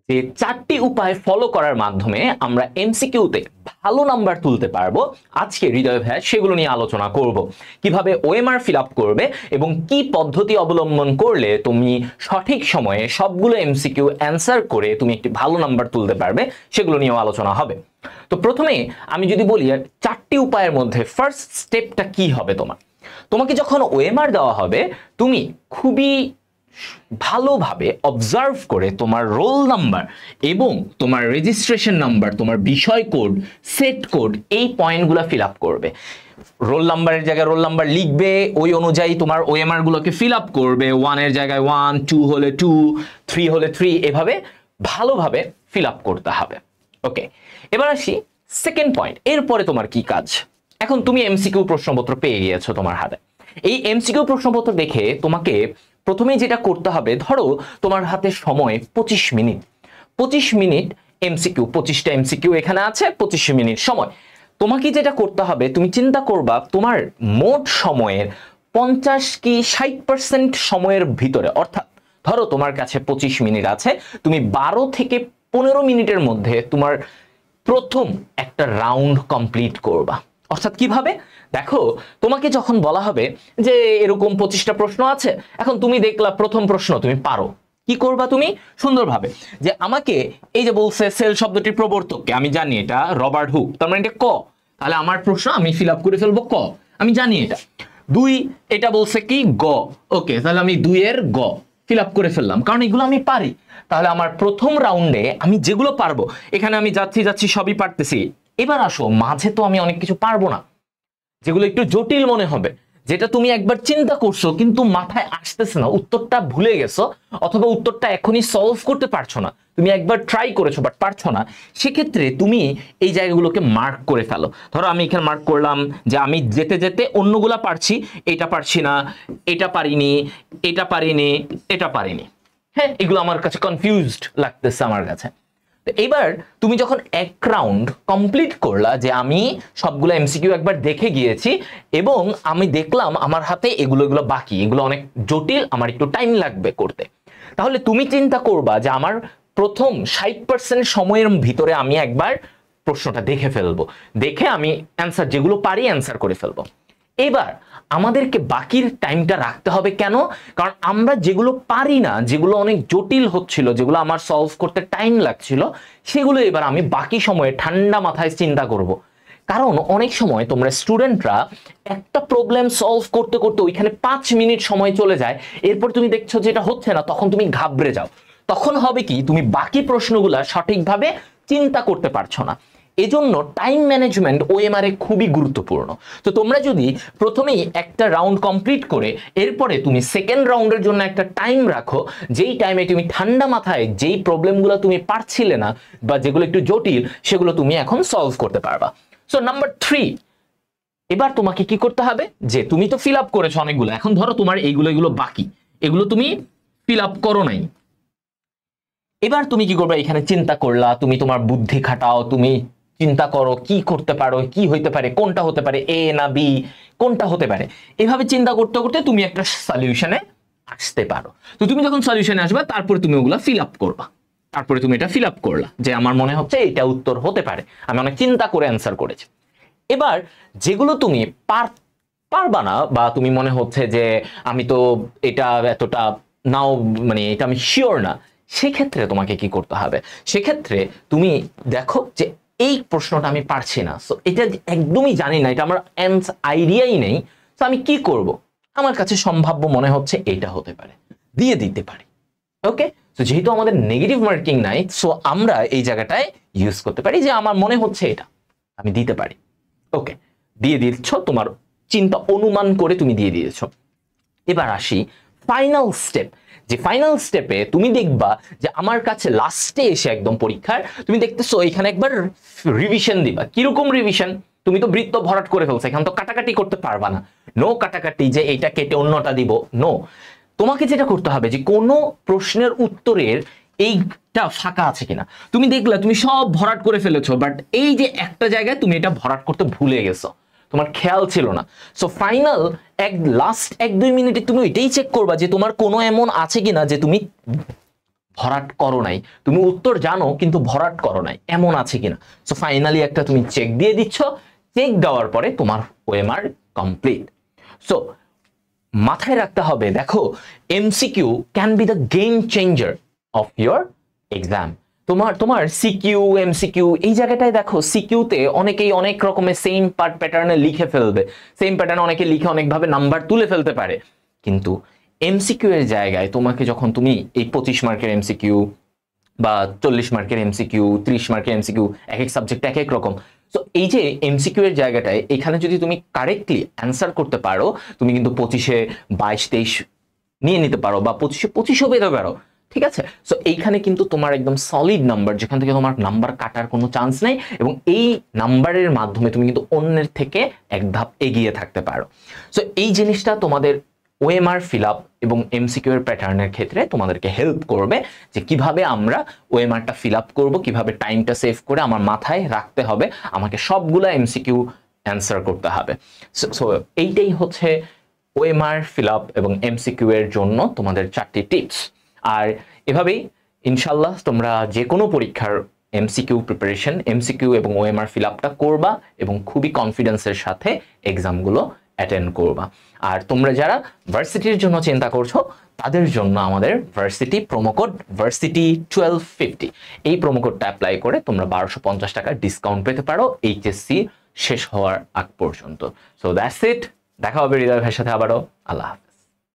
যে 4টি উপায় ফলো করার মাধ্যমে আমরা এমসিকিউতে ভালো নাম্বার তুলতে পারবো, আজকে হৃদয় ভাই সেগুলো নিয়ে আলোচনা করব। কিভাবে ওএমআর ফিল আপ করবে এবং কি পদ্ধতি অবলম্বন করলে তুমি সঠিক সময়ে সবগুলো এমসিকিউ অ্যান্সার করে তুমি একটি ভালো নাম্বার তুলতে পারবে, সেগুলো নিয়েও আলোচনা হবে। তো প্রথমে আমি যদি বলি 4টি উপায়ের মধ্যে ফার্স্ট স্টেপটা কি হবে, তোমাকে যখন ওএমআর দেওয়া হবে তুমি খুবই ভালোভাবে অবজার্ভ করে তোমার রোল নাম্বার এবং তোমার রেজিস্ট্রেশন নাম্বার, তোমার বিষয় কোড, সেট কোড, এই পয়েন্টগুলো ফিল আপ করবে। রোল নাম্বারের জায়গায় রোল নাম্বার লিখবে, ওই অনুযায়ী তোমার ওএমআর গুলোকে ফিল আপ করবে। 1 এর জায়গায় 1, 2 হলে 2, 3 হলে 3, এভাবে ভালোভাবে ফিল আপ করতে হবে। ওকে, এবার আসি সেকেন্ড পয়েন্ট। এরপরে তোমার কি কাজ? এখন তুমি এমসিকিউ প্রশ্নপত্র পেয়ে গিয়েছো তোমার হাতে। এই এমসিকিউ প্রশ্নপত্র দেখে তোমাকে প্রথমেই যেটা করতে হবে, ধরো তোমার হাতে সময় 25 মিনিট। 25 মিনিট এমসিকিউ, 25টা এমসিকিউ এখানে আছে, 25 মিনিট সময়। তোমাকে যেটা করতে হবে, তুমি চিন্তা করবা তোমার মোট সময়ের 50 কি 60% সময়ের ভিতরে, অর্থাৎ ধরো তোমার কাছে 25 মিনিট আছে, তুমি 12 থেকে 15 মিনিটের মধ্যে তোমার প্রথম একটা রাউন্ড কমপ্লিট করবা। অর্থাৎ কিভাবে? দেখো, তোমাকে যখন বলা হবে যে এরকম 25টা প্রশ্ন আছে, এখন তুমি দেখলা প্রথম প্রশ্ন তুমি পারো, কি করবা তুমি? সুন্দরভাবে যে আমাকে এই যে বলছে সেল শব্দটির প্রবর্তককে, আমি জানি এটা রবার্ট হুক, তার মানে এটা ক, তাহলে আমার প্রশ্ন আমি ফিল আপ করে ফেলবো ক, আমি জানি এটা। 2 এটা বলছে কি গ, ওকে, তাহলে আমি 2 এর গ ফিল আপ করে ফেললাম, কারণ এগুলো আমি পারি। তাহলে আমার প্রথম রাউন্ডে আমি যেগুলো পারবো, এখানে আমি যাচ্ছি সবই পারতেছি। এবার আসো, মাঝে তো আমি অনেক কিছু পারবো না, যেগুলো একটু জটিল মনে হবে, যেটা তুমি একবার চিন্তা করছো কিন্তু মাথায় আসতেছে না, উত্তরটা ভুলে গেছো, অথবা উত্তরটা এখনই সলভ করতে পারছো না, তুমি একবার ট্রাই করেছো বাট পারছো না, সেক্ষেত্রে তুমি এই জায়গাগুলোকে মার্ক করে ফেলো। ধরো আমি এখানে মার্ক করলাম যে আমি যেতে যেতে অন্যগুলা পারছি, এটা পারছি না, এটা পারিনি, এটা পারিনি, এটা পারিনি। হ্যাঁ, এগুলো আমার কাছে কনফিউজড লাগতেছে আমার কাছে। এবার তুমি যখন এক রাউন্ড কমপ্লিট করলা, যে আমি সবগুলো এমসিকিউ একবার দেখে গিয়েছি এবং আমি দেখলাম আমার হাতে এগুলো বাকি, এগুলো অনেক জটিল, আমার একটু টাইম লাগবে করতে, তাহলে তুমি চিন্তা করবা যে আমার প্রথম 60% সময়ের ভিতরে আমি একবার প্রশ্নটা দেখে ফেলবো, দেখে আমি অ্যান্সার যেগুলো পারি অ্যান্সার করে ফেলবো। এবার আমাদেরকে বাকির টাইমটা রাখতে হবে, কেন? কারণ আমরা যেগুলো পারি না, যেগুলো অনেক জটিল হচ্ছিল, যেগুলো আমার সলভ করতে টাইম লাগছিল, সেগুলো এবার আমি বাকি সময়ে ঠান্ডা মাথায় চিন্তা করব। কারণ অনেক সময় তোমরা স্টুডেন্টরা একটা প্রবলেম সলভ করতে করতে ওইখানে 5 মিনিট সময় চলে যায়, এরপর তুমি দেখছো যেটা হচ্ছে না, তখন তুমি ঘাবড়ে যাও। তখন হবে কি, তুমি বাকি প্রশ্নগুলা সঠিকভাবে চিন্তা করতে পারছো না। এজন্য টাইম ম্যানেজমেন্ট ওএমআর এ খুবই গুরুত্বপূর্ণ। তো তোমরা যদি প্রথমেই একটা রাউন্ড কমপ্লিট করে এরপরে তুমি সেকেন্ড রাউন্ডের জন্য একটা টাইম রাখো, যেই টাইমে তুমি ঠান্ডা মাথায় যেই প্রবলেমগুলো তুমি পারছিলে না বা যেগুলো একটু জটিল, সেগুলো তুমি এখন সলভ করতে পারবা। সো নাম্বার 3, এবার তোমাকে কি করতে হবে, যে তুমি তো ফিল আপ করেছো অনেকগুলো, এখন ধরো তোমার এগুলো বাকি, এগুলো তুমি ফিল আপ করো নাই। এবার তুমি কি করবে, এখানে চিন্তা করলা, তুমি তোমার বুদ্ধি খাটাও, তুমি চিন্তা করো কি করতে পারো, কি হইতে পারে, কোনটা হতে পারে, এ না বি, কোনটা হতে পারে, এভাবে চিন্তা করতে করতে তুমি একটা সলিউশনে আসতে পারো। তো তুমি যখন সলিউশনে আসবে, তারপরে তুমি ওগুলা ফিল আপ করবা, তারপরে তুমি এটা ফিল আপ করলা যে আমার মনে হচ্ছে এটা উত্তর হতে পারে, আমি অনেক চিন্তা করে অ্যান্সার করেছি। এবার যেগুলো তুমি পারবা না, বা তুমি মনে হচ্ছে যে আমি তো এটা এতটা নাও, মানে এটা আমি শিওর না, সেক্ষেত্রে তোমাকে কি করতে হবে, সেক্ষেত্রে তুমি দেখো যে এই প্রশ্নটা আমি পারছি না, সো এটা একদমই জানি না, এটা আমার আইডিয়াই নেই, তো আমি কি করব, আমার কাছে সম্ভাব্য মনে হচ্ছে এটা হতে পারে, দিয়ে দিতে পারি। ওকে, তো যেহেতু আমাদের নেগেটিভ মার্কিং নাই, সো আমরা এই জায়গাটায় ইউজ করতে পারি যে আমার মনে হচ্ছে এটা আমি দিতে পারি। ওকে, দিয়ে দিচ্ছ, তোমার চিন্তা অনুমান করে তুমি দিয়ে দিয়েছ। এবার আসি ফাইনাল স্টেপ, যে ফাইনাল স্টেপে তুমি দেখবা যে আমার কাছে লাস্টে এসে একদম পরীক্ষার তুমি দেখতেছো এখানে একবার রিভিশন দিবা। কিরকম রিভিশন? তুমি তো বৃত্ত ভরাট করে ফেলছো, এখানে তো কাটাকাটি করতে পারবা না, নো কাটাকাটি যে এইটা কেটে অন্যটা দিব, নো। তোমাকে যেটা করতে হবে যে কোনো প্রশ্নের উত্তরের এইটা ফাঁকা আছে কিনা, তুমি দেখলা তুমি সব ভরাট করে ফেলেছো, বাট এই যে একটা জায়গায় তুমি এটা ভরাট করতে ভুলে গেছো, তোমার খেয়াল ছিল না। সো ফাইনাল লাস্ট 1-2 মিনিটে তুমি এটাই চেক করবা যে তোমার কোনো এমন আছে কিনা যে তুমি ভরাট করো নাই, তুমি উত্তর জানো কিন্তু ভরাট করো নাই, এমন আছে কিনা। সো ফাইনালি একটা তুমি চেক দিয়ে দিচ্ছ, চেক দেওয়ার পরে তোমার ওএমআর কমপ্লিট। সো মাথায় রাখতে হবে, দেখো MCQ can be the game changer of your exam. তোমার সিকিউ এমসিকিউ এই জায়গাটায় দেখো, সিকিউতে অনেকেই অনেক রকমের সেম প্যাটার্নে লিখে ফেলবে, সেম প্যাটার্নে অনেকে লিখে অনেকভাবে নাম্বার তুলে ফেলতে পারে, কিন্তু এমসিকিউ এর জায়গায় তোমাকে যখন তুমি এই 25 মার্কের এমসিকিউ বা 40 মার্কের এমসিকিউ, 30 মার্কের এমসিকিউ, এক এক সাবজেক্ট এক এক রকম। সো এই যে এমসিকিউ এর জায়গাটায় এখানে যদি তুমি কারেক্টলি অ্যান্সার করতে পারো, তুমি কিন্তু 25-এ 22-23 নিয়ে নিতে পারো, বা 25-এ 25ও পেতে পারো, ঠিক আছে। সো এইখানে কিন্তু তোমার একদম সলিড নাম্বার, যেখান থেকে তোমার নাম্বার কাটার কোনো চান্স নেই, এবং এই নাম্বারের মাধ্যমে তুমি কিন্তু অন্যের থেকে এক ধাপ এগিয়ে থাকতে পারো। সো এই জিনিসটা তোমাদের ওএমআর ফিল আপ এবং এমসিকিউ এর প্যাটার্নের ক্ষেত্রে তোমাদেরকে হেল্প করবে, যে কিভাবে আমরা ওএমআরটা ফিল আপ করবো, কিভাবে টাইমটা সেভ করে আমার মাথায় রাখতে হবে, আমাকে সবগুলা এমসিকিউ অ্যান্সার করতে হবে। সো এইটাই হচ্ছে ওএমআর ফিল আপ এবং এমসিকিউ এর জন্য তোমাদের 4টি টিপস। আর এভাবেই ইনশাল্লাহ তোমরা যে কোনো পরীক্ষার এমসিকিউ প্রিপারেশন, এমসিকিউ এবং ওএমআর ফিল আপটা করবা এবং খুবই কনফিডেন্সের সাথে এক্সামগুলো অ্যাটেন্ড করবা। আর তোমরা যারা ভার্সিটির জন্য চিন্তা করছো, তাদের জন্য আমাদের ভার্সিটি প্রোমোকোড ভার্সিটি 1250, এই প্রোমোকোডটা অ্যাপ্লাই করে তোমরা 1250 টাকা ডিসকাউন্ট পেতে পারো এইচএসসি শেষ হওয়ার আগ পর্যন্ত। সো দ্যাটস ইট, দেখা হবে হৃদয় ভাইয়ের সাথে আবারও। আল্লাহ হাফেজ।